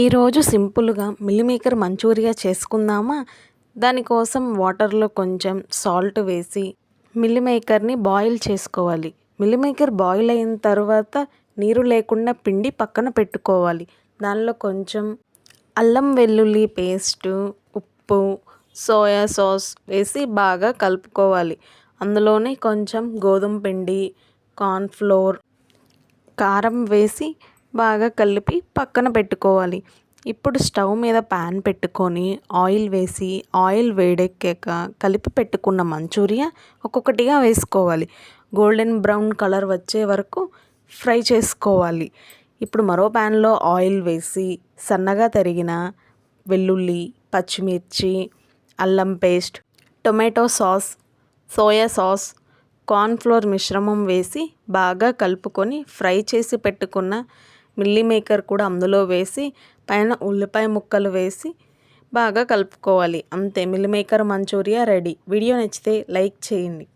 ఈరోజు సింపుల్గా mill maker Manchuria చేసుకుందామా. దానికోసం వాటర్లో కొంచెం సాల్ట్ వేసి మిల్ మేకర్ని బాయిల్ చేసుకోవాలి. మిల్ మేకర్ బాయిల్ అయిన తర్వాత నీరు లేకుండా పిండి పక్కన పెట్టుకోవాలి. దానిలో కొంచెం అల్లం వెల్లుల్లి పేస్టు, ఉప్పు, సోయా సాస్ వేసి బాగా కలుపుకోవాలి. అందులోనే కొంచెం గోధుమ పిండి, కార్న్ఫ్లోర్, కారం వేసి బాగా కలిపి పక్కన పెట్టుకోవాలి. ఇప్పుడు స్టవ్ మీద ప్యాన్ పెట్టుకొని ఆయిల్ వేసి ఆయిల్ వేడెక్కాక కలిపి పెట్టుకున్న మంచూరియా ఒక్కొక్కటిగా వేసుకోవాలి. గోల్డెన్ బ్రౌన్ కలర్ వచ్చే వరకు ఫ్రై చేసుకోవాలి. ఇప్పుడు మరో ప్యాన్లో ఆయిల్ వేసి సన్నగా తరిగిన వెల్లుల్లి, పచ్చిమిర్చి, అల్లం paste, tomato sauce, soya sauce, cornflour మిశ్రమం వేసి బాగా కలుపుకొని ఫ్రై చేసి పెట్టుకున్న మిల్లీ మేకర్ కూడా అందులో వేసి పైన ఉల్లిపాయ ముక్కలు వేసి బాగా కలుపుకోవాలి. అంతే, meal maker Manchuria ready. Video నచ్చితే లైక్ చేయండి.